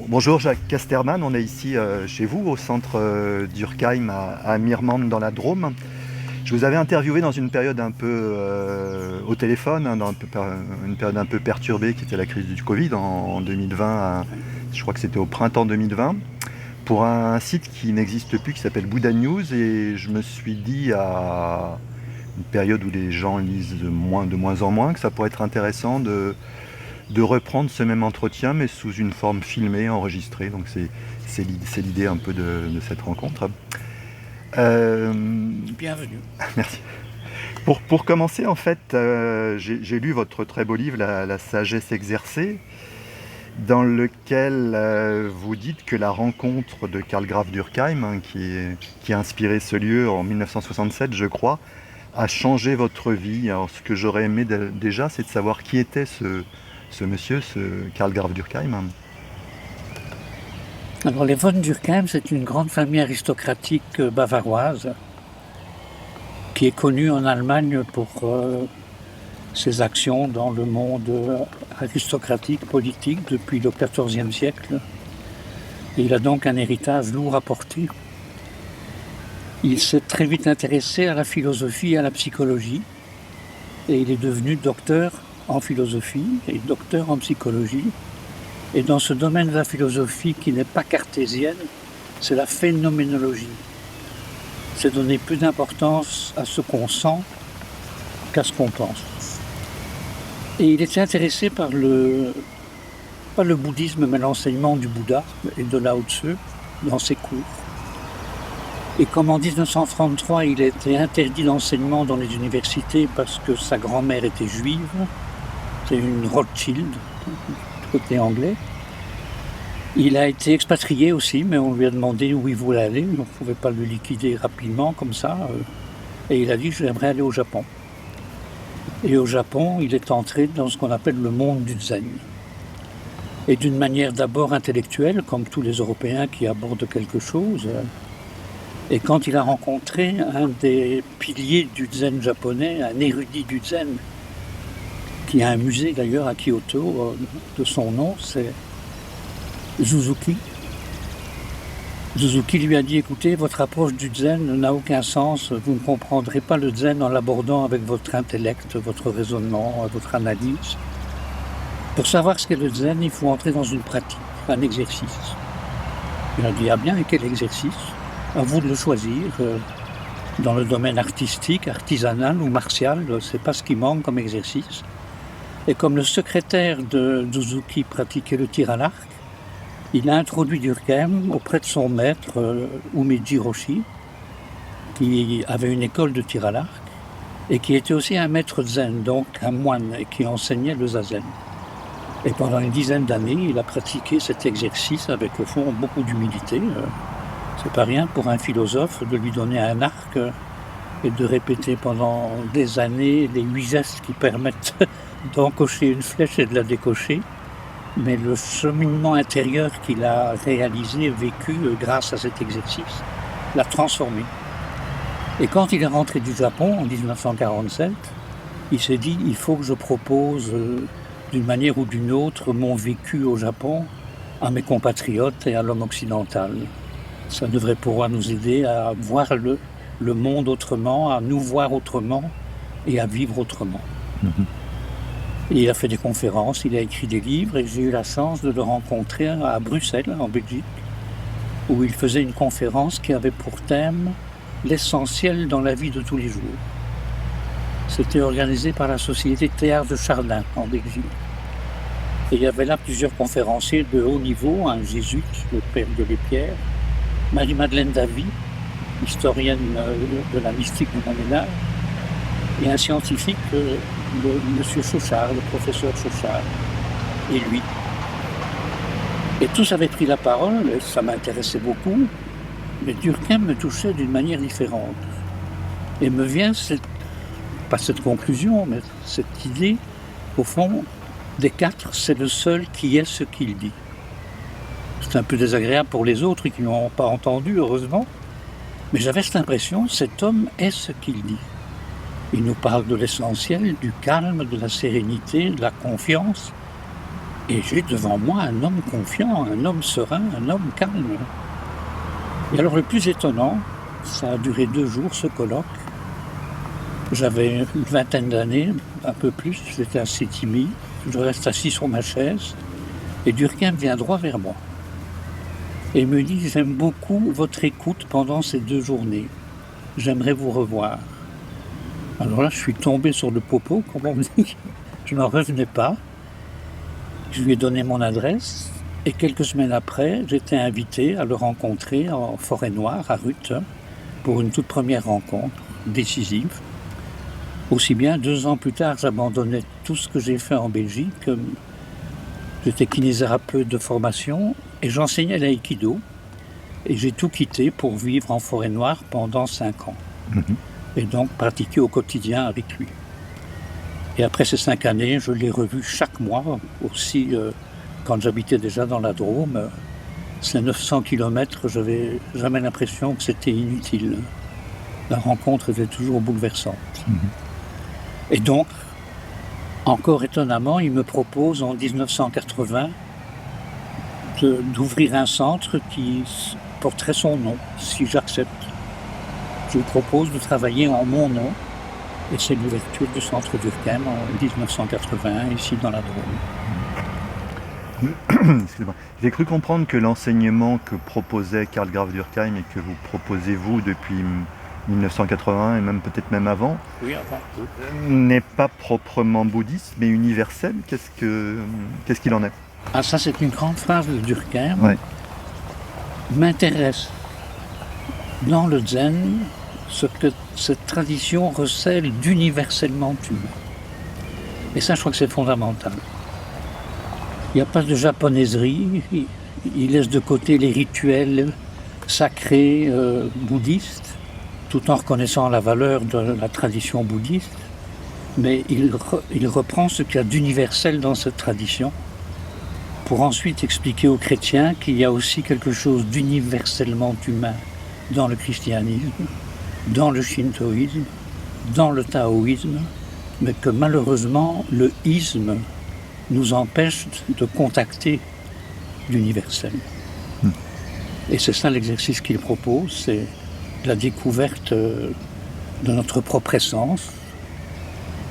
Bonjour Jacques Casterman, on est ici chez vous au centre d'Urkheim à Mirmande dans la Drôme. Je vous avais interviewé dans une période un peu au téléphone, dans une période un peu perturbée qui était la crise du Covid en 2020, je crois que c'était au printemps 2020, pour un site qui n'existe plus qui s'appelle Bouddha News, et je me suis dit à une période où les gens lisent de moins en moins que ça pourrait être intéressant de reprendre ce même entretien mais sous une forme filmée, enregistrée. Donc c'est l'idée un peu de cette rencontre. Bienvenue. Merci. Pour commencer, en fait, j'ai lu votre très beau livre, La sagesse exercée, dans lequel vous dites que la rencontre de Karl Graf d'Urkheim, qui a inspiré ce lieu en 1967, je crois, a changé votre vie. Alors, ce que j'aurais aimé déjà, c'est de savoir qui était ce monsieur, ce Karl Graf d'Urkheim. Alors les von d'Urkheim, c'est une grande famille aristocratique bavaroise qui est connue en Allemagne pour ses actions dans le monde aristocratique, politique depuis le XIVe siècle. Et il a donc un héritage lourd à porter. Il s'est très vite intéressé à la philosophie et à la psychologie, et il est devenu docteur en philosophie et docteur en psychologie. Et dans ce domaine de la philosophie qui n'est pas cartésienne, c'est la phénoménologie. C'est donner plus d'importance à ce qu'on sent qu'à ce qu'on pense. Et il était intéressé par pas le bouddhisme, mais l'enseignement du Bouddha et de Lao Tzu dans ses cours. Et comme en 1933, il a été interdit d'enseignement dans les universités parce que sa grand-mère était juive, c'est une Rothschild, côté anglais. Il a été expatrié aussi, mais on lui a demandé où il voulait aller. On ne pouvait pas le liquider rapidement comme ça. Et il a dit « j'aimerais aller au Japon ». Et au Japon, il est entré dans ce qu'on appelle le monde du zen. Et d'une manière d'abord intellectuelle, comme tous les Européens qui abordent quelque chose. Et quand il a rencontré un des piliers du zen japonais, un érudit du zen, qui a un musée d'ailleurs à Kyoto de son nom, c'est Suzuki. Suzuki lui a dit « écoutez, votre approche du zen n'a aucun sens, vous ne comprendrez pas le zen en l'abordant avec votre intellect, votre raisonnement, votre analyse. Pour savoir ce qu'est le zen, il faut entrer dans une pratique, un exercice. » Il a dit « ah bien, et quel exercice ? À vous de le choisir. Dans le domaine artistique, artisanal ou martial, c'est pas ce qui manque comme exercice. » Et comme le secrétaire de Suzuki pratiquait le tir à l'arc, il a introduit Durkheim auprès de son maître, Umeji Roshi, qui avait une école de tir à l'arc, et qui était aussi un maître zen, donc un moine, et qui enseignait le zazen. Et pendant une dizaine d'années, il a pratiqué cet exercice avec, au fond, beaucoup d'humilité. C'est pas rien pour un philosophe de lui donner un arc et de répéter pendant des années les 8 gestes qui permettent d'encocher une flèche et de la décocher. Mais le cheminement intérieur qu'il a réalisé, vécu grâce à cet exercice, l'a transformé. Et quand il est rentré du Japon en 1947, il s'est dit il faut que je propose d'une manière ou d'une autre mon vécu au Japon à mes compatriotes et à l'homme occidental. Ça devrait pouvoir nous aider à voir le monde autrement, à nous voir autrement et à vivre autrement. Et il a fait des conférences, il a écrit des livres, et j'ai eu la chance de le rencontrer à Bruxelles, en Belgique, où il faisait une conférence qui avait pour thème l'essentiel dans la vie de tous les jours. C'était organisé par la Société Théâtre de Chardin, en Belgique. Et il y avait là plusieurs conférenciers de haut niveau, un jésuite, le père de Lespierre, Marie-Madeleine Davy, historienne de la mystique du Moyen-Âge, et un scientifique, monsieur Chauchard, le professeur Chauchard, et lui. Et tous avaient pris la parole, et ça m'intéressait beaucoup, mais Durkheim me touchait d'une manière différente. Et me vient, pas cette conclusion, mais cette idée, au fond, des 4, c'est le seul qui est ce qu'il dit. C'est un peu désagréable pour les autres qui n'ont pas entendu, heureusement, mais j'avais cette impression, cet homme est ce qu'il dit. Il nous parle de l'essentiel, du calme, de la sérénité, de la confiance. Et j'ai devant moi un homme confiant, un homme serein, un homme calme. Et alors le plus étonnant, ça a duré 2 jours ce colloque. J'avais une vingtaine d'années, un peu plus, j'étais assez timide. Je reste assis sur ma chaise et Durkheim vient droit vers moi. Et il me dit « J'aime beaucoup votre écoute pendant ces 2 journées. J'aimerais vous revoir. » Alors là, je suis tombé sur le popo, comme on dit. Je n'en revenais pas. Je lui ai donné mon adresse et quelques semaines après, j'étais invité à le rencontrer en Forêt-Noire, à Ruth, pour une toute première rencontre décisive. Aussi bien, 2 ans plus tard, j'abandonnais tout ce que j'ai fait en Belgique. J'étais kinésithérapeute de formation et j'enseignais l'aïkido. Et j'ai tout quitté pour vivre en Forêt-Noire pendant 5 ans. Et donc pratiquer au quotidien avec lui. Et après ces 5 années, je l'ai revu chaque mois, aussi quand j'habitais déjà dans la Drôme. Ces 900 kilomètres, j'avais jamais l'impression que c'était inutile. La rencontre était toujours bouleversante. Et donc, encore étonnamment, il me propose en 1980 d'ouvrir un centre qui porterait son nom, si j'accepte. Je lui propose de travailler en mon nom, et c'est l'ouverture du centre Durkheim en 1981, ici dans la Drôme. Excusez-moi. J'ai cru comprendre que l'enseignement que proposait Karl Graf Durkheim et que vous proposez vous depuis 1980 et même peut-être même avant, Oui, avant. n'est pas proprement bouddhiste mais universel. Qu'est-ce qu'il en est? Ah, ça c'est une grande phrase de Durkheim. Ouais. M'intéresse dans le zen ce que cette tradition recèle d'universellement humain. Et ça, je crois que c'est fondamental. Il n'y a pas de japonaiserie, il laisse de côté les rituels sacrés bouddhistes, tout en reconnaissant la valeur de la tradition bouddhiste, mais il reprend ce qu'il y a d'universel dans cette tradition, pour ensuite expliquer aux chrétiens qu'il y a aussi quelque chose d'universellement humain dans le christianisme, dans le shintoïsme, dans le taoïsme, mais que malheureusement le isme nous empêche de contacter l'universel. Et c'est ça l'exercice qu'il propose, c'est la découverte de notre propre essence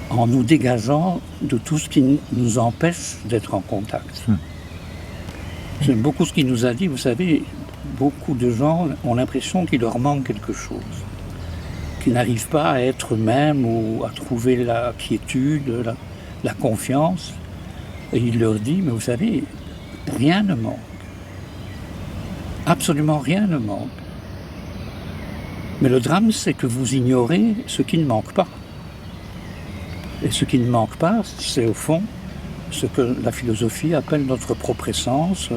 en nous dégageant de tout ce qui nous empêche d'être en contact. J'aime beaucoup ce qu'il nous a dit. Vous savez, beaucoup de gens ont l'impression qu'il leur manque quelque chose, qu'ils n'arrivent pas à être eux-mêmes ou à trouver la quiétude, la confiance. Et il leur dit, mais vous savez, rien ne manque. Absolument rien ne manque. Mais le drame, c'est que vous ignorez ce qui ne manque pas. Et ce qui ne manque pas, c'est au fond ce que la philosophie appelle notre propre essence,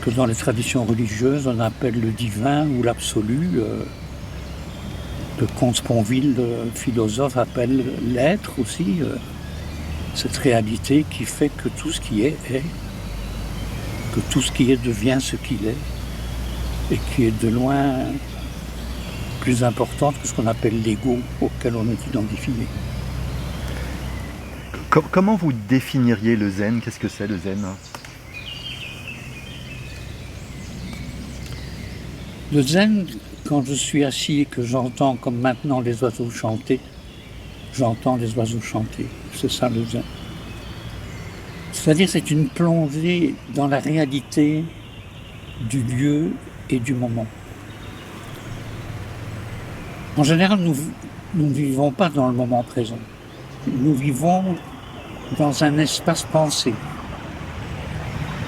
que dans les traditions religieuses on appelle le divin ou l'absolu, que Comte Sponville, le philosophe, appelle l'être aussi, cette réalité qui fait que tout ce qui est, que tout ce qui est devient ce qu'il est, et qui est de loin plus importante que ce qu'on appelle l'ego auquel on est identifié. Comment vous définiriez le zen? Qu'est-ce que c'est le zen? Le zen, quand je suis assis et que j'entends comme maintenant les oiseaux chanter, j'entends les oiseaux chanter. C'est ça le zen. C'est-à-dire c'est une plongée dans la réalité du lieu et du moment. En général, nous ne vivons pas dans le moment présent. Nous vivons dans un espace pensé.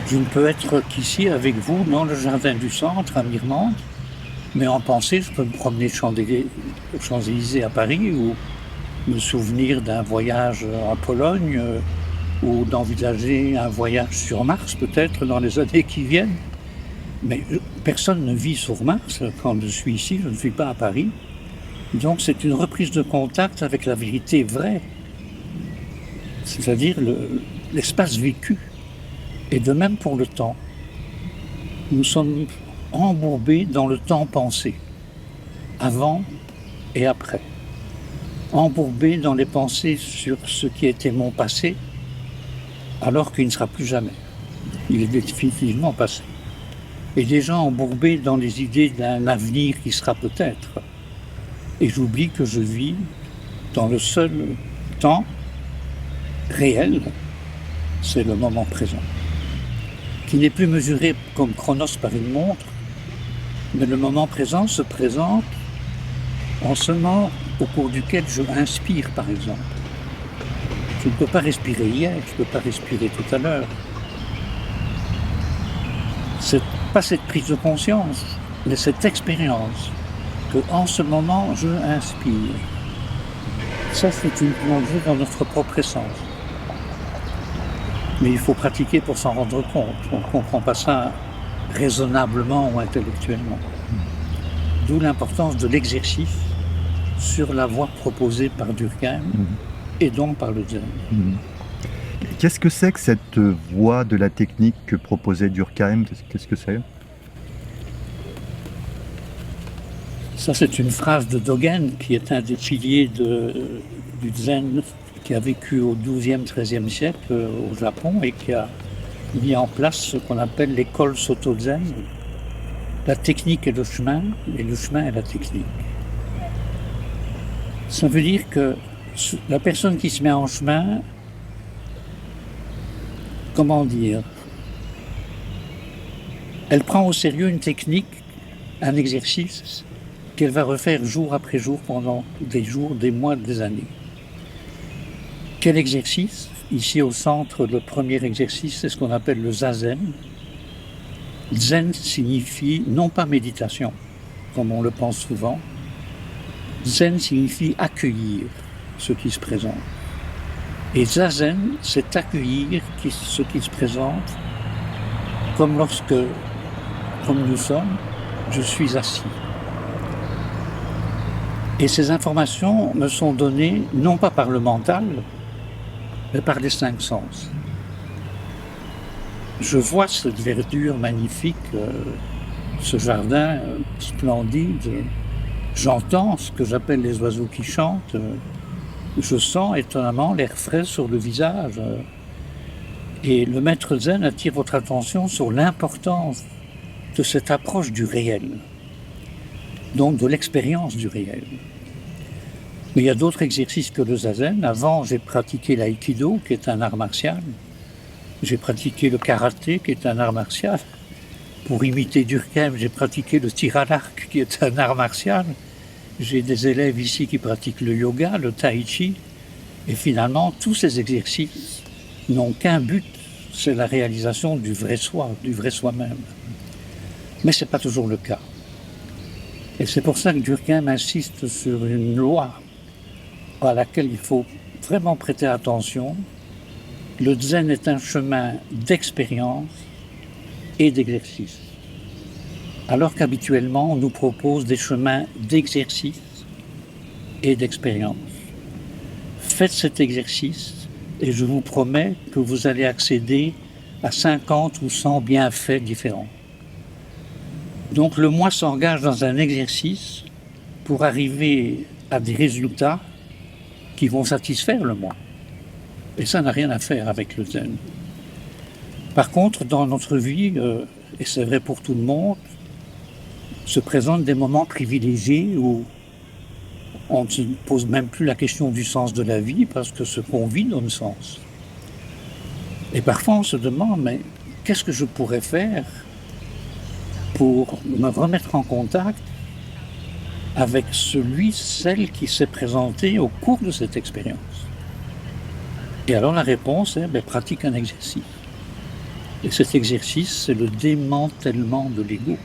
Je ne peux être qu'ici avec vous dans le jardin du centre à Mirmande, mais en pensée, je peux me promener aux Champs-Élysées à Paris ou me souvenir d'un voyage en Pologne ou d'envisager un voyage sur Mars peut-être dans les années qui viennent. Mais personne ne vit sur Mars. Quand je suis ici, je ne suis pas à Paris. Donc c'est une reprise de contact avec la vérité vraie, c'est-à-dire l'espace vécu. Et de même pour le temps. Nous sommes embourbés dans le temps pensé, avant et après. Embourbés dans les pensées sur ce qui était mon passé alors qu'il ne sera plus jamais. Il est définitivement passé. Et des gens embourbés dans les idées d'un avenir qui sera peut-être. Et j'oublie que je vis dans le seul temps réel, c'est le moment présent, qui n'est plus mesuré comme chronos par une montre, mais le moment présent se présente en ce moment au cours duquel je inspire, par exemple. Je ne peux pas respirer hier, je ne peux pas respirer tout à l'heure. C'est pas cette prise de conscience, mais cette expérience que en ce moment je inspire. Ça, c'est une plongée dans notre propre essence. Mais il faut pratiquer pour s'en rendre compte. On ne comprend pas ça raisonnablement ou intellectuellement. D'où l'importance de l'exercice sur la voie proposée par Durkheim et donc par le Zen. Qu'est-ce que c'est que cette voie de la technique que proposait Durkheim? Qu'est-ce que c'est? Ça, c'est une phrase de Dogen, qui est un des piliers du Zen, qui a vécu au XIIe, XIIIe siècle au Japon et qui a mis en place ce qu'on appelle l'école Soto-Zen. La technique est le chemin, et le chemin est la technique. Ça veut dire que la personne qui se met en chemin, comment dire, elle prend au sérieux une technique, un exercice qu'elle va refaire jour après jour pendant des jours, des mois, des années. Quel exercice? Ici au centre, le premier exercice, c'est ce qu'on appelle le zazen. Zen signifie non pas méditation, comme on le pense souvent. Zen signifie accueillir ce qui se présente. Et zazen, c'est accueillir ce qui se présente, comme comme nous sommes, je suis assis. Et ces informations me sont données non pas par le mental, mais par les 5 sens. Je vois cette verdure magnifique, ce jardin splendide. J'entends ce que j'appelle les oiseaux qui chantent. Je sens étonnamment l'air frais sur le visage. Et le maître Zen attire votre attention sur l'importance de cette approche du réel, donc de l'expérience du réel. Mais il y a d'autres exercices que le zazen. Avant, j'ai pratiqué l'aïkido, qui est un art martial. J'ai pratiqué le karaté, qui est un art martial. Pour imiter Durkheim, j'ai pratiqué le tir à l'arc, qui est un art martial. J'ai des élèves ici qui pratiquent le yoga, le tai chi. Et finalement, tous ces exercices n'ont qu'un but, c'est la réalisation du vrai soi, du vrai soi-même. Mais ce n'est pas toujours le cas. Et c'est pour ça que Durkheim insiste sur une loi à laquelle il faut vraiment prêter attention. Le zen est un chemin d'expérience et d'exercice. Alors qu'habituellement, on nous propose des chemins d'exercice et d'expérience. Faites cet exercice et je vous promets que vous allez accéder à 50 ou 100 bienfaits différents. Donc le moi s'engage dans un exercice pour arriver à des résultats qui vont satisfaire le moi. Et ça n'a rien à faire avec le zen. Par contre, dans notre vie, et c'est vrai pour tout le monde, se présentent des moments privilégiés où on ne se pose même plus la question du sens de la vie parce que ce qu'on vit donne sens. Et parfois on se demande, mais qu'est-ce que je pourrais faire pour me remettre en contact avec celle qui s'est présentée au cours de cette expérience. Et alors la réponse est, pratique un exercice. Et cet exercice, c'est le démantèlement de l'ego.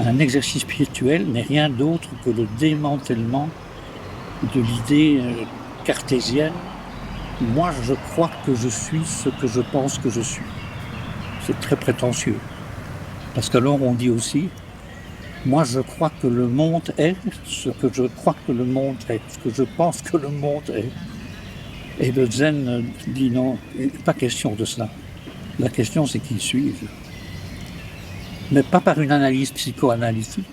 Un exercice spirituel n'est rien d'autre que le démantèlement de l'idée cartésienne. Moi, je crois que je suis ce que je pense que je suis. C'est très prétentieux. Parce qu'alors on dit aussi, moi je crois que le monde est ce que je crois que le monde est, ce que je pense que le monde est. Et le zen dit non, il n'est pas question de cela. La question c'est qui suis-je? Mais pas par une analyse psychoanalytique,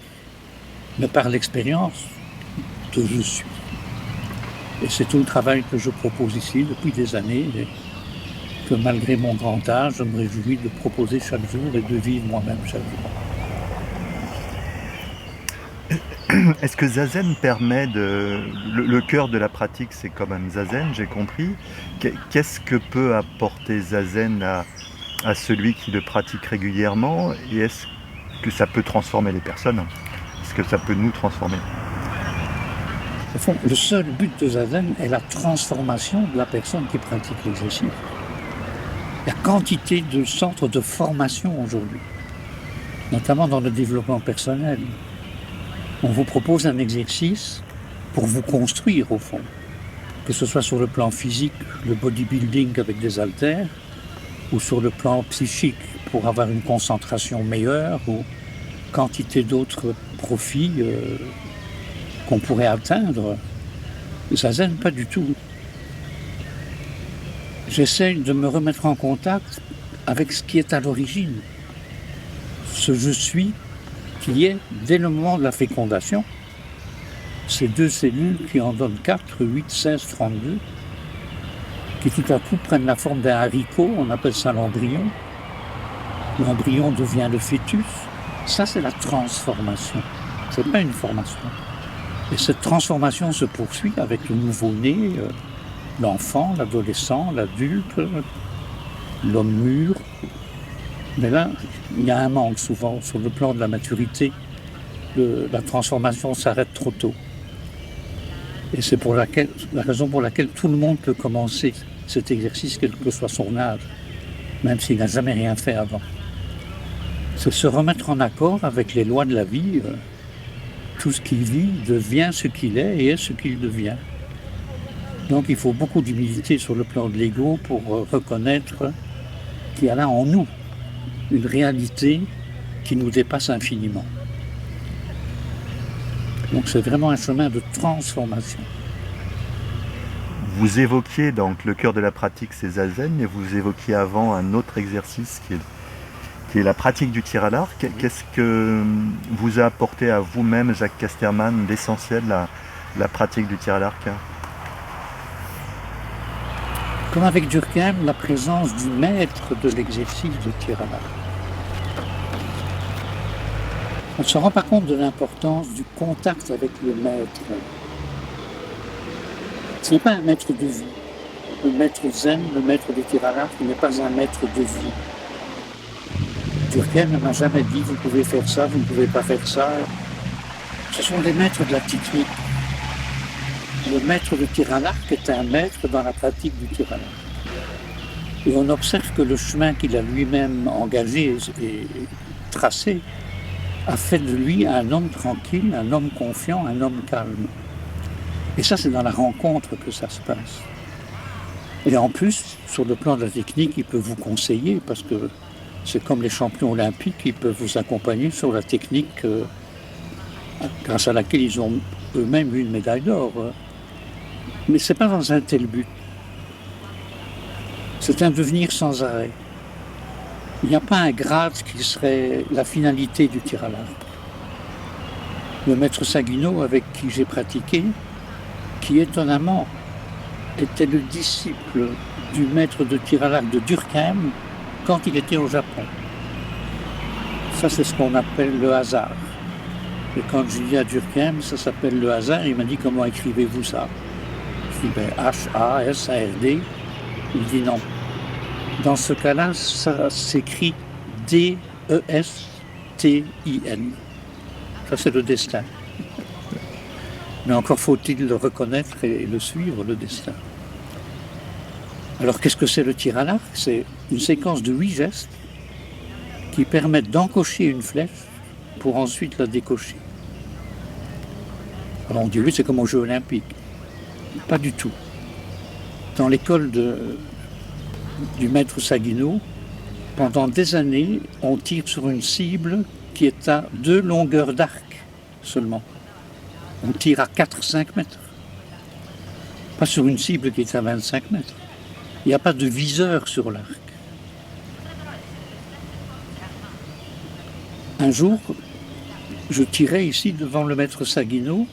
mais par l'expérience de je suis. Et c'est tout le travail que je propose ici depuis des années. que malgré mon grand âge, je me réjouis de proposer chaque jour et de vivre moi-même chaque jour. Est-ce que Zazen permet de... Le cœur de la pratique, c'est comme un Zazen, j'ai compris. Qu'est-ce que peut apporter Zazen à celui qui le pratique régulièrement? Et est-ce que ça peut transformer les personnes? Est-ce que ça peut nous transformer? Au fond, le seul but de Zazen est la transformation de la personne qui pratique l'exercice. Il y a quantité de centres de formation aujourd'hui, notamment dans le développement personnel. On vous propose un exercice pour vous construire au fond, que ce soit sur le plan physique, le bodybuilding avec des haltères, ou sur le plan psychique pour avoir une concentration meilleure, ou quantité d'autres profits qu'on pourrait atteindre. Zazen, pas du tout. J'essaie de me remettre en contact avec ce qui est à l'origine, ce je suis qui est, dès le moment de la fécondation, ces deux cellules qui en donnent 4, 8, 16, 32, qui tout à coup prennent la forme d'un haricot, on appelle ça l'embryon. L'embryon devient le fœtus. Ça, c'est la transformation. C'est pas une formation. Et cette transformation se poursuit avec le nouveau-né, l'enfant, l'adolescent, l'adulte, l'homme mûr. Mais là, il y a un manque souvent sur le plan de la maturité. La transformation s'arrête trop tôt. Et c'est la raison pour laquelle tout le monde peut commencer cet exercice, quel que soit son âge, même s'il n'a jamais rien fait avant. C'est se remettre en accord avec les lois de la vie. Tout ce qui vit devient ce qu'il est et est ce qu'il devient. Donc il faut beaucoup d'humilité sur le plan de l'ego pour reconnaître qu'il y a là en nous une réalité qui nous dépasse infiniment. Donc c'est vraiment un chemin de transformation. Vous évoquiez donc le cœur de la pratique, c'est Zazen, et vous évoquiez avant un autre exercice qui est la pratique du tir à l'arc. Qu'est-ce que vous a apporté à vous-même, Jacques Casterman, l'essentiel, la pratique du tir à l'arc? Comme avec Durkheim, la présence du maître de l'exercice de tir à l'arc. On ne se rend pas compte de l'importance du contact avec le maître. Ce n'est pas un maître de vie. Le maître zen, le maître du tir à l'arc, il n'est pas un maître de vie. Durkheim ne m'a jamais dit vous pouvez faire ça, vous ne pouvez pas faire ça. Ce sont des maîtres de la technique. Le maître de tir à l'arc est un maître dans la pratique du tir à l'arc. Et on observe que le chemin qu'il a lui-même engagé et tracé a fait de lui un homme tranquille, un homme confiant, un homme calme. Et ça, c'est dans la rencontre que ça se passe. Et en plus, sur le plan de la technique, il peut vous conseiller, parce que c'est comme les champions olympiques, ils peuvent vous accompagner sur la technique grâce à laquelle ils ont eux-mêmes eu une médaille d'or. Mais ce n'est pas dans un tel but. C'est un devenir sans arrêt. Il n'y a pas un grade qui serait la finalité du tir à l'arc. Le maître Saginaw, avec qui j'ai pratiqué, qui étonnamment était le disciple du maître de tir à l'arc de Durkheim quand il était au Japon. Ça, c'est ce qu'on appelle le hasard. Et quand je dis à Durkheim, ça s'appelle le hasard, il m'a dit comment écrivez-vous ça? Je dis H-A-S-A-R-D. Il dit non. Dans ce cas-là, ça s'écrit D-E-S-T-I-N. Ça, c'est le destin. Mais encore faut-il le reconnaître et le suivre, le destin. Alors, qu'est-ce que c'est le tir à l'arc? C'est une séquence de 8 gestes qui permettent d'encocher une flèche pour ensuite la décocher. Alors, on dit, oui, c'est comme aux Jeux Olympiques. Pas du tout. Dans l'école du maître Saginaw, pendant des années, on tire sur une cible qui est à 2 longueurs d'arc seulement. On tire à 4-5 mètres. Pas sur une cible qui est à 25 mètres. Il n'y a pas de viseur sur l'arc. Un jour, je tirais ici devant le maître Saginaw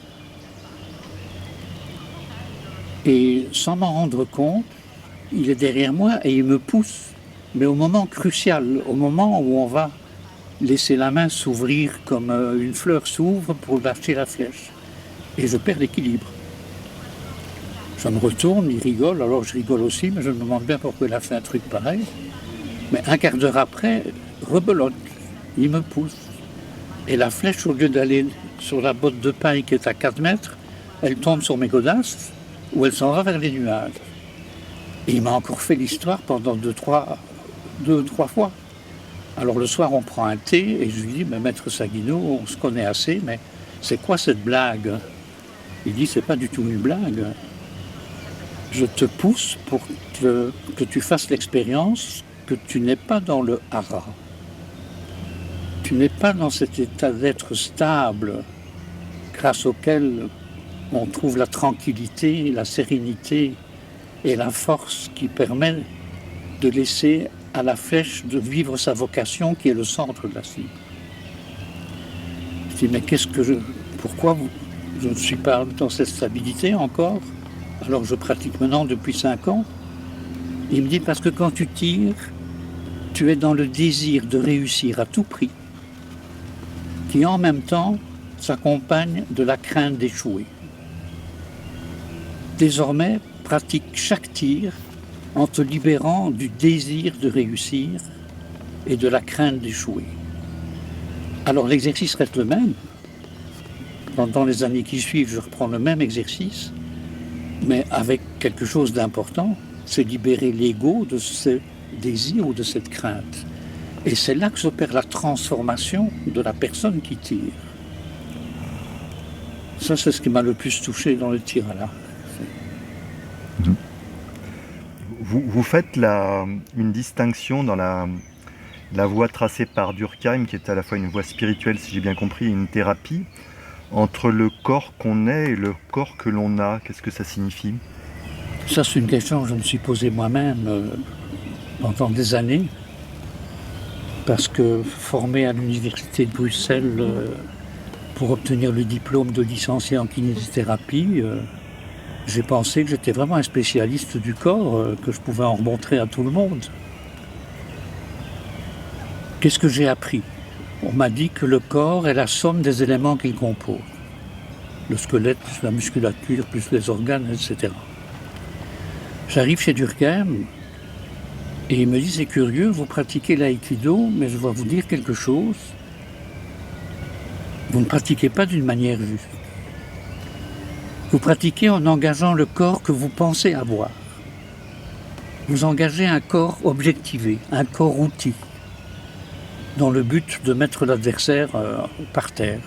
et sans m'en rendre compte, il est derrière moi et il me pousse, mais au moment crucial, au moment où on va laisser la main s'ouvrir comme une fleur s'ouvre pour lâcher la flèche. Et je perds l'équilibre. Je me retourne, il rigole, alors je rigole aussi, mais je me demande bien pourquoi il a fait un truc pareil. Mais un quart d'heure après, rebelote, il me pousse. Et la flèche, au lieu d'aller sur la botte de paille qui est à 4 mètres, elle tombe sur mes godasses, ou elle s'en va vers les nuages. Et il m'a encore fait l'histoire pendant deux, trois fois. Alors le soir, on prend un thé, et je lui dis, mais maître Saguineau, on se connaît assez, mais c'est quoi cette blague? Il dit, c'est pas du tout une blague. Je te pousse pour que tu fasses l'expérience que tu n'es pas dans le hara. Tu n'es pas dans cet état d'être stable grâce auquel on trouve la tranquillité, la sérénité et la force qui permet de laisser à la flèche de vivre sa vocation qui est le centre de la cible. Je dis, mais pourquoi je ne suis pas dans cette stabilité encore, alors que je pratique maintenant depuis 5 ans? Il me dit, parce que quand tu tires, tu es dans le désir de réussir à tout prix, qui en même temps s'accompagne de la crainte d'échouer. Désormais, pratique chaque tir en te libérant du désir de réussir et de la crainte d'échouer. Alors l'exercice reste le même. Pendant les années qui suivent, je reprends le même exercice, mais avec quelque chose d'important, c'est libérer l'ego de ce désir ou de cette crainte. Et c'est là que s'opère la transformation de la personne qui tire. Ça, c'est ce qui m'a le plus touché dans le tir à l'arc. Vous faites une distinction dans la voie tracée par Durkheim, qui est à la fois une voie spirituelle, si j'ai bien compris, et une thérapie, entre le corps qu'on est et le corps que l'on a. Qu'est-ce que ça signifie? Ça, c'est une question que je me suis posée moi-même pendant des années, parce que formé à l'université de Bruxelles pour obtenir le diplôme de licencié en kinésithérapie, j'ai pensé que j'étais vraiment un spécialiste du corps, que je pouvais en remontrer à tout le monde. Qu'est-ce que j'ai appris? On m'a dit que le corps est la somme des éléments qu'il compose. Le squelette, plus la musculature, plus les organes, etc. J'arrive chez Durkheim et il me dit, c'est curieux, vous pratiquez l'aïkido, mais je dois vous dire quelque chose. Vous ne pratiquez pas d'une manière juste. Vous pratiquez en engageant le corps que vous pensez avoir. Vous engagez un corps objectivé, un corps outil, dans le but de mettre l'adversaire par terre.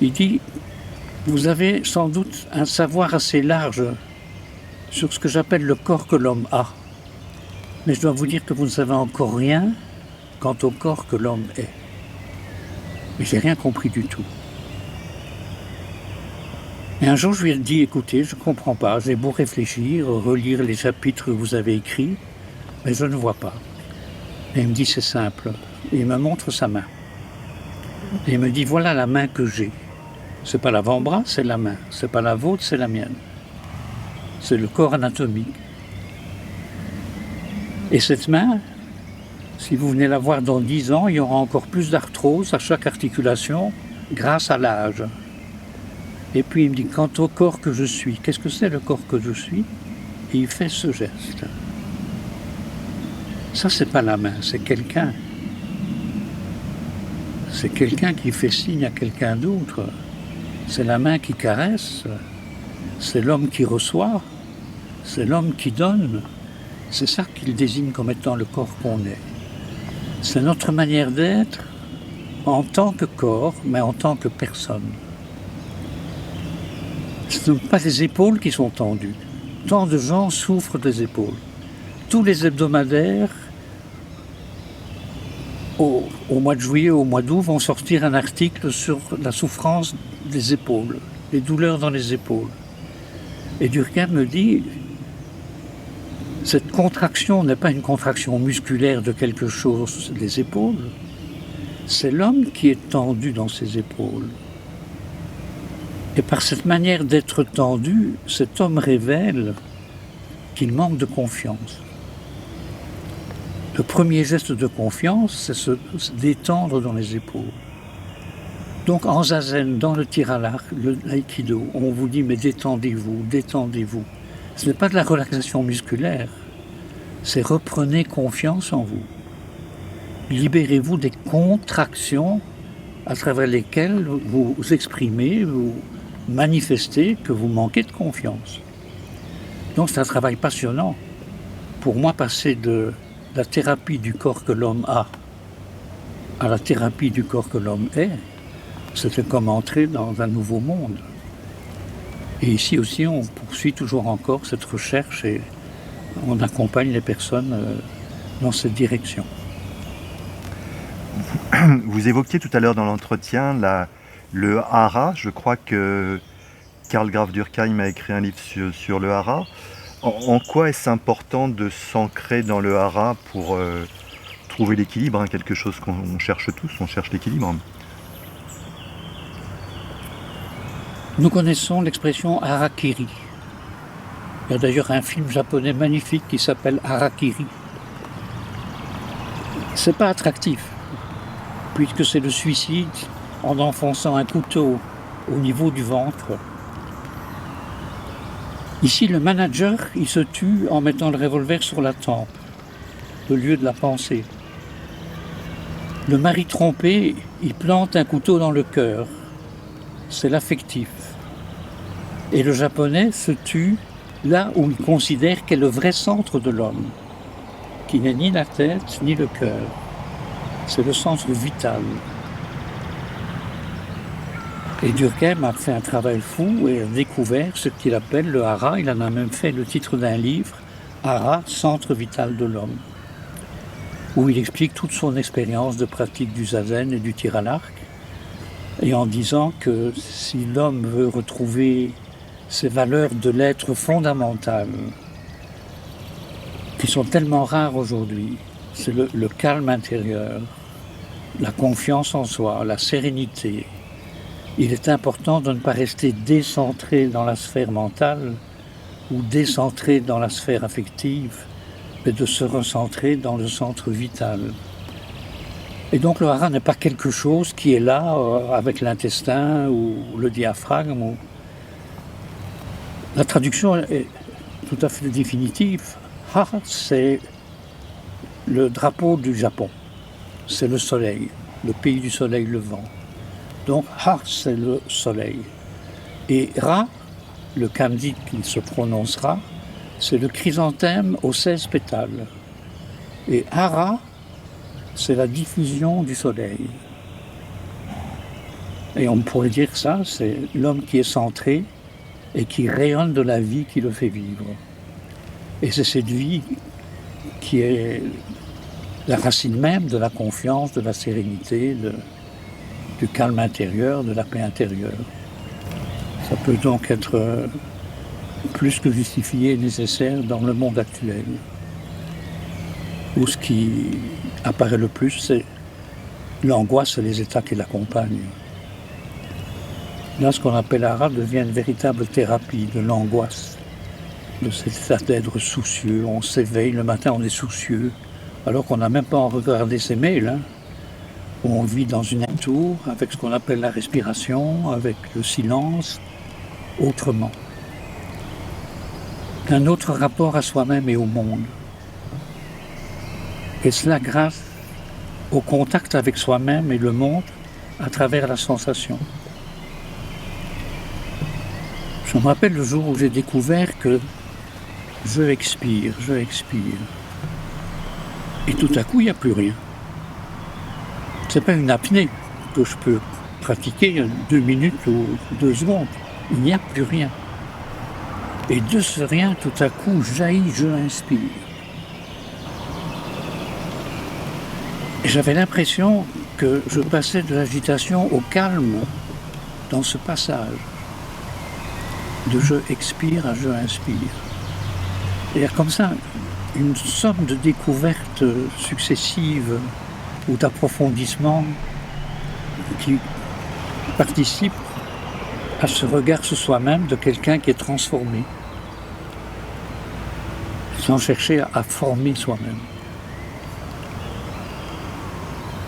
Il dit, vous avez sans doute un savoir assez large sur ce que j'appelle le corps que l'homme a. Mais je dois vous dire que vous ne savez encore rien quant au corps que l'homme est. Mais j'ai rien compris du tout. Et un jour, je lui ai dit, écoutez, je ne comprends pas, j'ai beau réfléchir, relire les chapitres que vous avez écrits, mais je ne vois pas. Et il me dit, c'est simple. Et il me montre sa main. Et il me dit, voilà la main que j'ai. C'est pas l'avant-bras, c'est la main. C'est pas la vôtre, c'est la mienne. C'est le corps anatomique. Et cette main, si vous venez la voir dans 10 ans, il y aura encore plus d'arthrose à chaque articulation grâce à l'âge. Et puis il me dit, quant au corps que je suis, qu'est-ce que c'est le corps que je suis? Et il fait ce geste. Ça, c'est pas la main, c'est quelqu'un. C'est quelqu'un qui fait signe à quelqu'un d'autre. C'est la main qui caresse. C'est l'homme qui reçoit. C'est l'homme qui donne. C'est ça qu'il désigne comme étant le corps qu'on est. C'est notre manière d'être en tant que corps, mais en tant que personne. Ce ne sont pas les épaules qui sont tendues. Tant de gens souffrent des épaules. Tous les hebdomadaires, au mois de juillet, au mois d'août, vont sortir un article sur la souffrance des épaules, les douleurs dans les épaules. Et Durkheim me dit, cette contraction n'est pas une contraction musculaire de quelque chose des épaules, c'est l'homme qui est tendu dans ses épaules. Et par cette manière d'être tendu, cet homme révèle qu'il manque de confiance. Le premier geste de confiance, c'est se détendre dans les épaules. Donc en zazen, dans le tir à l'arc, l'aïkido, on vous dit mais détendez-vous, détendez-vous. Ce n'est pas de la relaxation musculaire, c'est reprenez confiance en vous. Libérez-vous des contractions à travers lesquelles vous exprimez, vous manifestez que vous manquez de confiance. Donc c'est un travail passionnant. Pour moi, passer de la thérapie du corps que l'homme a à la thérapie du corps que l'homme est, c'était comme entrer dans un nouveau monde. Et ici aussi, on poursuit toujours encore cette recherche et on accompagne les personnes dans cette direction. Vous évoquiez tout à l'heure dans l'entretien le hara. Je crois que Karl Graf Durkheim a écrit un livre sur le hara. En quoi est-ce important de s'ancrer dans le hara pour trouver l'équilibre, hein, quelque chose qu'on cherche tous, on cherche l'équilibre. Nous connaissons l'expression harakiri. Il y a d'ailleurs un film japonais magnifique qui s'appelle Harakiri. C'est pas attractif, puisque c'est le suicide en enfonçant un couteau au niveau du ventre. Ici, le manager, il se tue en mettant le revolver sur la tempe, au lieu de la pensée. Le mari trompé, il plante un couteau dans le cœur. C'est l'affectif. Et le japonais se tue là où il considère qu'est le vrai centre de l'homme, qui n'est ni la tête ni le cœur. C'est le centre vital. Et Durkheim a fait un travail fou et a découvert ce qu'il appelle le hara. Il en a même fait le titre d'un livre, Hara, centre vital de l'homme, où il explique toute son expérience de pratique du zazen et du tir à l'arc, et en disant que si l'homme veut retrouver ces valeurs de l'être fondamental, qui sont tellement rares aujourd'hui, c'est le calme intérieur, la confiance en soi, la sérénité. Il est important de ne pas rester décentré dans la sphère mentale ou décentré dans la sphère affective, mais de se recentrer dans le centre vital. Et donc le hara n'est pas quelque chose qui est là avec l'intestin ou le diaphragme. La traduction est tout à fait définitive. Ha, c'est le drapeau du Japon. C'est le soleil, le pays du soleil levant. Donc Ha, c'est le soleil. Et Ra, le kanji qui se prononcera, c'est le chrysanthème aux 16 pétales. Et Hara, c'est la diffusion du soleil. Et on pourrait dire que ça, c'est l'homme qui est centré et qui rayonne de la vie qui le fait vivre. Et c'est cette vie qui est la racine même de la confiance, de la sérénité, du calme intérieur, de la paix intérieure. Ça peut donc être plus que justifié et nécessaire dans le monde actuel, où ce qui apparaît le plus, c'est l'angoisse et les états qui l'accompagnent. Là, ce qu'on appelle hara devient une véritable thérapie de l'angoisse, de cet état d'être soucieux. On s'éveille, le matin on est soucieux, alors qu'on n'a même pas regardé ses mails, hein. On vit dans une tour avec ce qu'on appelle la respiration, avec le silence, autrement. Un autre rapport à soi-même et au monde. Et cela grâce au contact avec soi-même et le monde à travers la sensation. Je me rappelle le jour où j'ai découvert que je expire. Et tout à coup, il n'y a plus rien. Ce n'est pas une apnée que je peux pratiquer 2 minutes ou 2 secondes. Il n'y a plus rien. Et de ce rien, tout à coup, jaillit, je inspire. Et j'avais l'impression que je passais de l'agitation au calme dans ce passage. De je expire à je inspire. Et il y a comme ça une sorte de découverte successive ou d'approfondissement qui participe à ce regard sur soi-même de quelqu'un qui est transformé. sans chercher à former soi-même.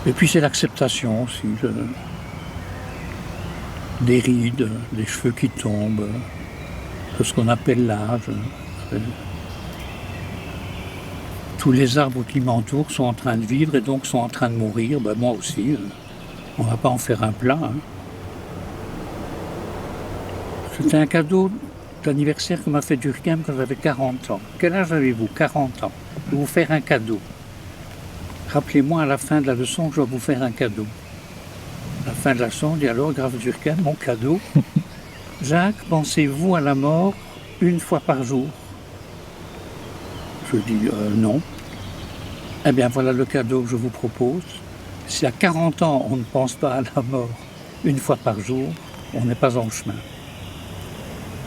Et puis c'est l'acceptation aussi des rides, des cheveux qui tombent, de ce qu'on appelle l'âge. Tous les arbres qui m'entourent sont en train de vivre et donc sont en train de mourir. Ben moi aussi, on ne va pas en faire un plat. Hein. C'était un cadeau d'anniversaire que m'a fait Durkheim quand j'avais 40 ans. Quel âge avez-vous? 40 ans. Je vais vous faire un cadeau. Rappelez-moi à la fin de la leçon que je vais vous faire un cadeau. À la fin de la leçon, on dit alors, grave Durkheim, mon cadeau. Jacques, pensez-vous à la mort une fois par jour? Je dis non. Eh bien voilà le cadeau que je vous propose. Si à 40 ans on ne pense pas à la mort une fois par jour, on n'est pas en chemin.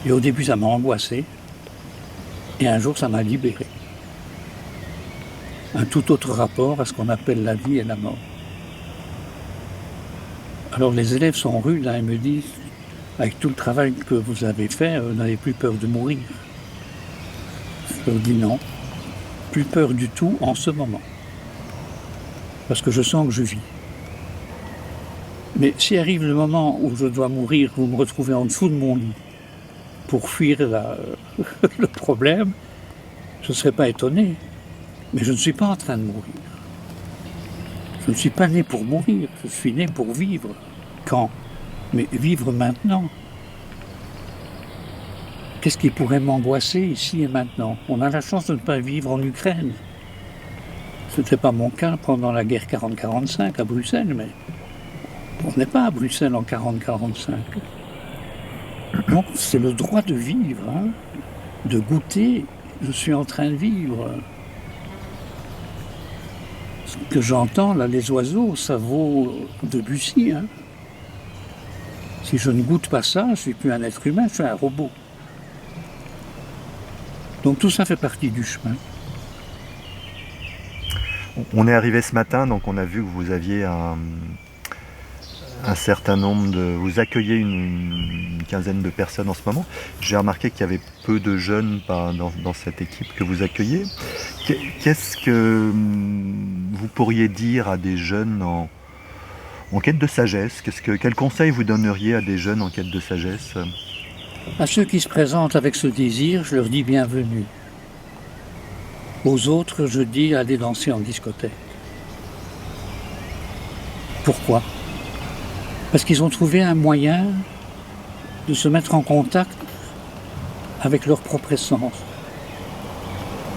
Et au début ça m'a angoissé. Et un jour ça m'a libéré. Un tout autre rapport à ce qu'on appelle la vie et la mort. Alors les élèves sont rudes, hein, ils me disent, avec tout le travail que vous avez fait, vous n'avez plus peur de mourir. Je leur dis non, plus peur du tout en ce moment. Parce que je sens que je vis. Mais si arrive le moment où je dois mourir, vous me retrouvez en dessous de mon lit pour fuir le problème, je ne serais pas étonné. Mais je ne suis pas en train de mourir. Je ne suis pas né pour mourir, je suis né pour vivre. Quand? Mais vivre maintenant. Qu'est-ce qui pourrait m'angoisser ici et maintenant? On a la chance de ne pas vivre en Ukraine. Ce n'était pas mon cas pendant la guerre 40-45 à Bruxelles, mais on n'est pas à Bruxelles en 40-45. Donc c'est le droit de vivre, hein, de goûter. Je suis en train de vivre. Ce que j'entends, là, les oiseaux, ça vaut Debussy. Hein. Si je ne goûte pas ça, je ne suis plus un être humain, je suis un robot. Donc tout ça fait partie du chemin. On est arrivé ce matin, donc on a vu que vous aviez un certain nombre de... Vous accueillez une quinzaine de personnes en ce moment. J'ai remarqué qu'il y avait peu de jeunes dans cette équipe que vous accueillez. Qu'est-ce que vous pourriez dire à des jeunes en quête de sagesse? Quel conseil vous donneriez à des jeunes en quête de sagesse? À ceux qui se présentent avec ce désir, je leur dis bienvenue. Aux autres, je dis allez danser en discothèque. Pourquoi? Parce qu'ils ont trouvé un moyen de se mettre en contact avec leur propre essence.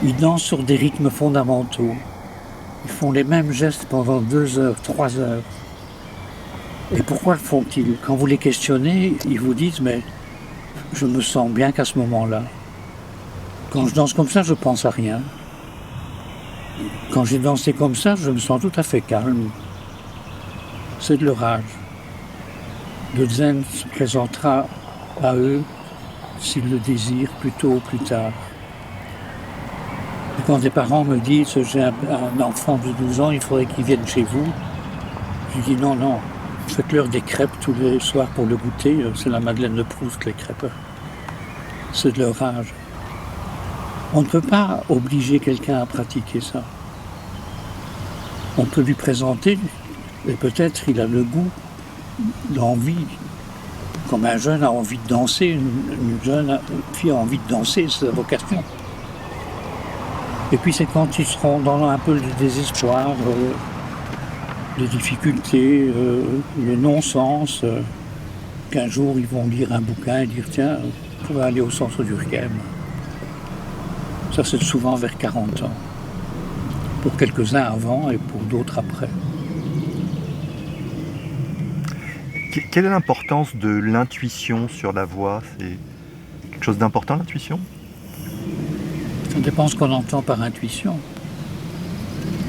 Ils dansent sur des rythmes fondamentaux. Ils font les mêmes gestes pendant 2 heures, 3 heures. Et pourquoi le font-ils? Quand vous les questionnez, ils vous disent mais je me sens bien qu'à ce moment-là. Quand je danse comme ça, je pense à rien. Quand j'ai dansé comme ça, je me sens tout à fait calme. C'est de leur âge. Le zen se présentera à eux, s'ils le désirent, plus tôt ou plus tard. Et quand des parents me disent « j'ai un enfant de 12 ans, il faudrait qu'il vienne chez vous », je dis « non, non, faites-leur des crêpes tous les soirs pour le goûter, c'est la Madeleine de Proust, les crêpes. C'est de leur âge. » On ne peut pas obliger quelqu'un à pratiquer ça. On peut lui présenter, et peut-être il a le goût, l'envie, comme un jeune a envie de danser, une jeune fille a envie de danser, c'est sa vocation. Et puis c'est quand ils seront dans un peu le désespoir, les difficultés, le non-sens, qu'un jour ils vont lire un bouquin et dire tiens, on pourrait aller au centre Durkheim. Ça c'est souvent vers 40 ans. Pour quelques-uns avant et pour d'autres après. Quelle est l'importance de l'intuition sur la voix? C'est quelque chose d'important, l'intuition? Ça dépend ce qu'on entend par intuition.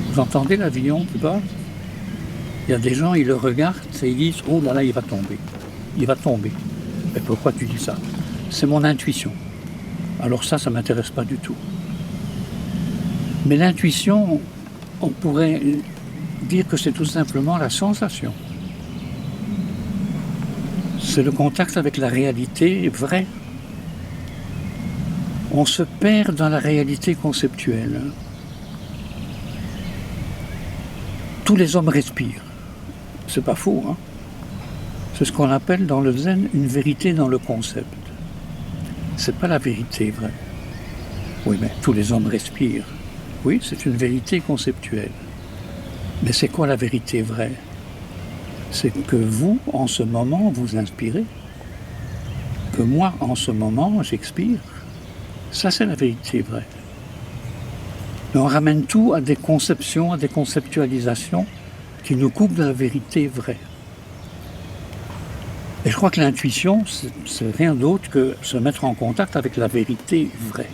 Vous entendez l'avion qui passe? Il y a des gens, ils le regardent et ils disent « Oh là là, il va tomber. Il va tomber. » Mais pourquoi tu dis ça? C'est mon intuition. Alors ça ne m'intéresse pas du tout. Mais l'intuition, on pourrait dire que c'est tout simplement la sensation. C'est le contact avec la réalité vraie. on se perd dans la réalité conceptuelle. Tous les hommes respirent. C'est pas faux, hein? C'est ce qu'on appelle dans le zen une vérité dans le concept. C'est pas la vérité vraie. Oui, mais tous les hommes respirent. Oui, c'est une vérité conceptuelle. Mais c'est quoi la vérité vraie? C'est que vous, en ce moment, vous inspirez. Que moi, en ce moment, j'expire. Ça, c'est la vérité vraie. Mais on ramène tout à des conceptions, à des conceptualisations qui nous coupent de la vérité vraie. Et je crois que l'intuition, c'est rien d'autre que se mettre en contact avec la vérité vraie.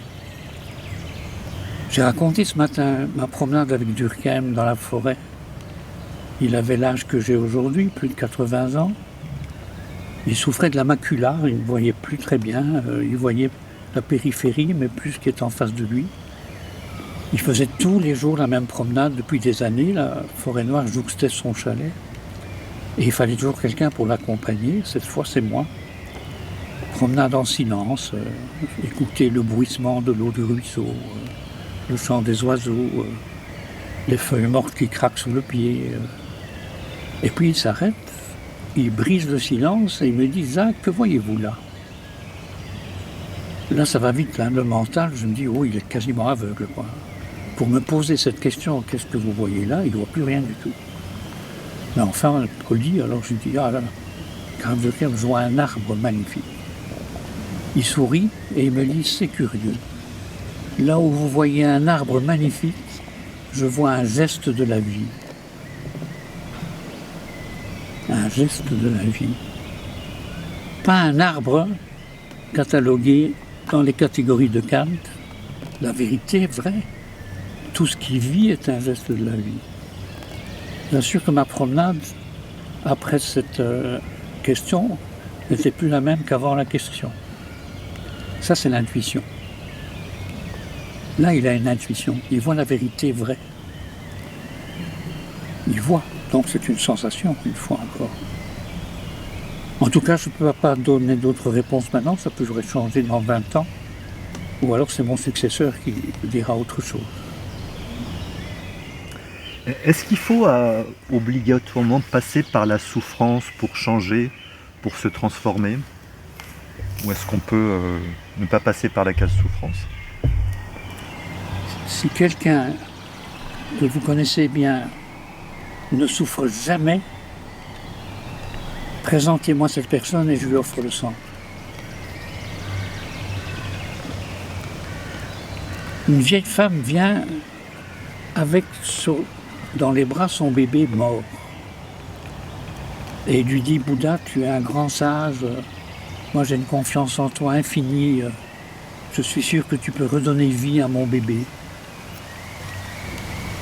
J'ai raconté ce matin ma promenade avec Durkheim dans la forêt. Il avait l'âge que j'ai aujourd'hui, plus de 80 ans. Il souffrait de la macula, il ne voyait plus très bien. Il voyait la périphérie, mais plus ce qui est en face de lui. Il faisait tous les jours la même promenade depuis des années. La forêt noire jouxtait son chalet. Et il fallait toujours quelqu'un pour l'accompagner. Cette fois, c'est moi. Promenade en silence, écouter le bruissement de l'eau du ruisseau, le chant des oiseaux, les feuilles mortes qui craquent sous le pied. Et puis il s'arrête, il brise le silence et il me dit « Zach, que voyez-vous là ?» Là, ça va vite, hein, le mental, je me dis « Oh, il est quasiment aveugle, quoi. » Pour me poser cette question « Qu'est-ce que vous voyez là ?» il ne voit plus rien du tout. Mais enfin, au lit, alors je dis, ah là là, quand je vois un arbre magnifique. Il sourit et il me dit, c'est curieux. Là où vous voyez un arbre magnifique, je vois un geste de la vie. Un geste de la vie. Pas un arbre catalogué dans les catégories de Kant. La vérité est vraie. Tout ce qui vit est un geste de la vie. Bien sûr que ma promenade, après cette question, n'était plus la même qu'avant la question. Ça, c'est l'intuition. Là, il a une intuition. Il voit la vérité vraie. Il voit. Donc, c'est une sensation, une fois encore. En tout cas, je ne peux pas donner d'autres réponses maintenant. Ça peut changer dans 20 ans. Ou alors, c'est mon successeur qui dira autre chose. Est-ce qu'il faut obligatoirement passer par la souffrance pour changer, pour se transformer? Ou est-ce qu'on peut ne pas passer par la case souffrance? Si quelqu'un que vous connaissez bien ne souffre jamais, présentez-moi cette personne et je lui offre le sang. Une vieille femme vient avec dans les bras son bébé mort. Et il lui dit, Bouddha, tu es un grand sage, moi j'ai une confiance en toi infinie, je suis sûr que tu peux redonner vie à mon bébé.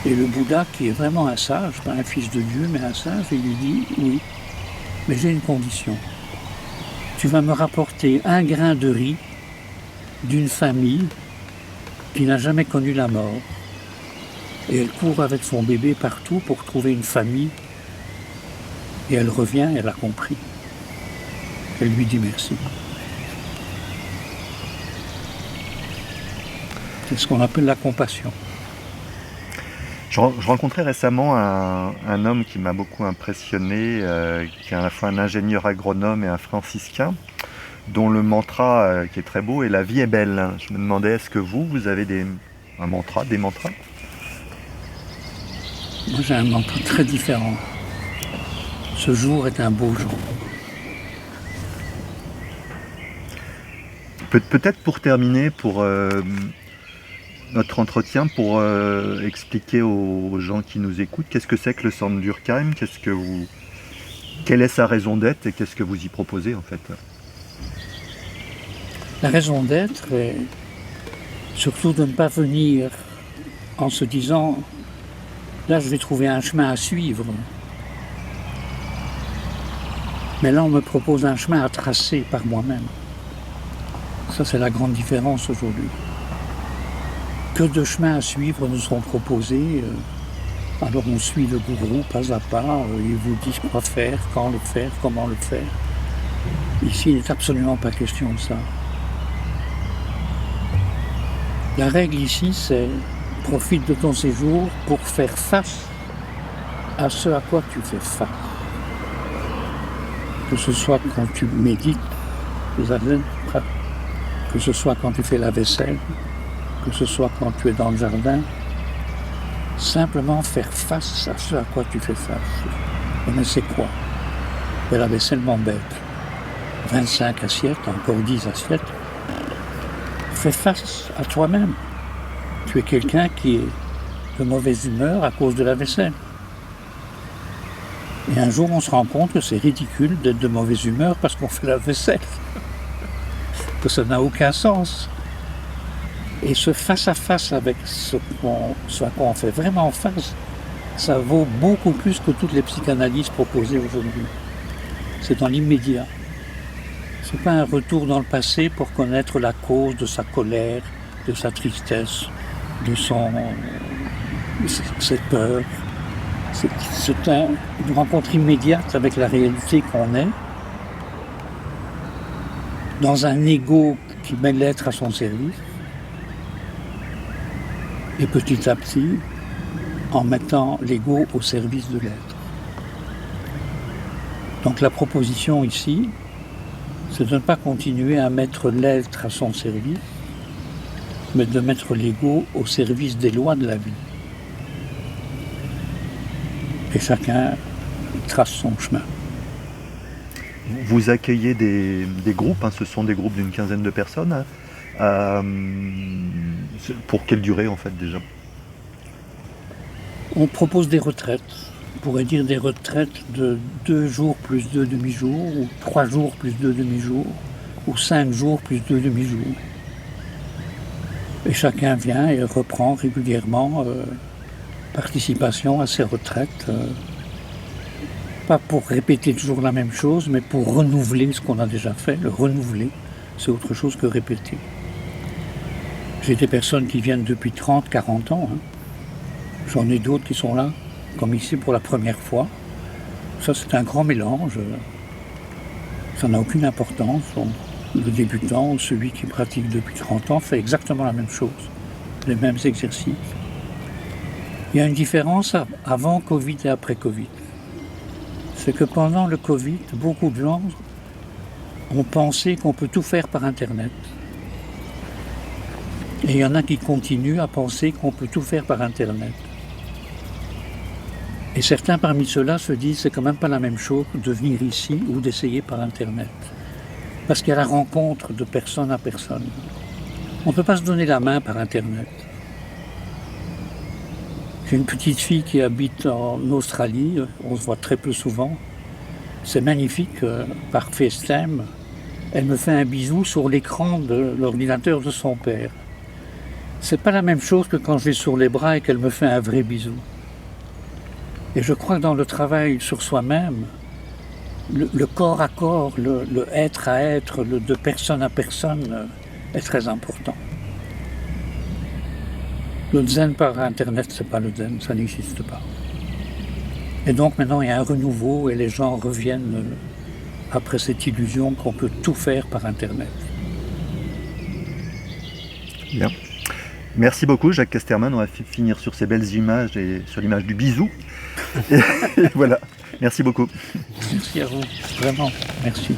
Et le Bouddha, qui est vraiment un sage, pas un fils de Dieu, mais un sage, il lui dit, oui, mais j'ai une condition. Tu vas me rapporter un grain de riz d'une famille qui n'a jamais connu la mort. Et elle court avec son bébé partout pour trouver une famille. Et elle revient, elle a compris. Elle lui dit merci. C'est ce qu'on appelle la compassion. Je rencontrais récemment un homme qui m'a beaucoup impressionné, qui est à la fois un ingénieur agronome et un franciscain, dont le mantra qui est très beau est « La vie est belle ». Je me demandais, est-ce que vous avez des mantras? Moi, j'ai un mantra très différent. Ce jour est un beau jour. Peut-être pour terminer, pour notre entretien, pour expliquer aux gens qui nous écoutent, qu'est-ce que c'est que le centre Durkheim, quelle est sa raison d'être et qu'est-ce que vous y proposez en fait? La raison d'être est surtout de ne pas venir en se disant là, je vais trouver un chemin à suivre. Mais là, on me propose un chemin à tracer par moi-même. Ça, c'est la grande différence aujourd'hui. Que de chemins à suivre nous sont proposés. Alors on suit le gourou pas à pas. Il vous dit quoi faire, quand le faire, comment le faire. Ici, il n'est absolument pas question de ça. La règle ici, c'est profite de ton séjour pour faire face à ce à quoi tu fais face. Que ce soit quand tu médites, que ce soit quand tu fais la vaisselle, que ce soit quand tu es dans le jardin, simplement faire face à ce à quoi tu fais face. Mais c'est quoi? La vaisselle m'embête. 25 assiettes, encore 10 assiettes. Fais face à toi-même. Tu es quelqu'un qui est de mauvaise humeur à cause de la vaisselle. Et un jour, on se rend compte que c'est ridicule d'être de mauvaise humeur parce qu'on fait la vaisselle. Que ça n'a aucun sens. Et ce face-à-face avec ce à quoi on fait vraiment face, ça vaut beaucoup plus que toutes les psychanalyses proposées aujourd'hui. C'est dans l'immédiat. Ce n'est pas un retour dans le passé pour connaître la cause de sa colère, de sa tristesse, de cette peur. C'est une rencontre immédiate avec la réalité qu'on est, dans un ego qui met l'être à son service, et petit à petit, en mettant l'ego au service de l'être. Donc la proposition ici, c'est de ne pas continuer à mettre l'être à son service, mais de mettre l'ego au service des lois de la vie. Et chacun trace son chemin. Vous accueillez des groupes, ce sont des groupes d'une quinzaine de personnes. Pour quelle durée en fait déjà? On propose des retraites. On pourrait dire des retraites de 2 jours plus 2 demi-jours, ou 3 jours plus 2 demi-jours, ou 5 jours plus 2 demi-jours. Et chacun vient et reprend régulièrement participation à ces retraites. Pas pour répéter toujours la même chose, mais pour renouveler ce qu'on a déjà fait. Le renouveler, c'est autre chose que répéter. J'ai des personnes qui viennent depuis 30, 40 ans. J'en ai d'autres qui sont là, comme ici pour la première fois. Ça, c'est un grand mélange. Ça n'a aucune importance. Le débutant ou celui qui pratique depuis 30 ans fait exactement la même chose, les mêmes exercices. Il y a une différence avant Covid et après Covid. C'est que pendant le Covid, beaucoup de gens ont pensé qu'on peut tout faire par Internet. Et il y en a qui continuent à penser qu'on peut tout faire par Internet. Et certains parmi ceux-là se disent c'est quand même pas la même chose de venir ici ou d'essayer par Internet. Parce qu'il y a la rencontre de personne à personne. On ne peut pas se donner la main par Internet. J'ai une petite fille qui habite en Australie, on se voit très peu souvent. C'est magnifique, par FaceTime, elle me fait un bisou sur l'écran de l'ordinateur de son père. C'est pas la même chose que quand je l'ai sur les bras et qu'elle me fait un vrai bisou. Et je crois que dans le travail sur soi-même, le corps à corps, le être à être, le de personne à personne est très important. Le zen par Internet, c'est pas le zen, ça n'existe pas. Et donc maintenant, il y a un renouveau et les gens reviennent après cette illusion qu'on peut tout faire par Internet. Bien. Merci beaucoup, Jacques Casterman. On va finir sur ces belles images et sur l'image du bisou. Et voilà. Merci beaucoup. Merci à vous, vraiment, merci.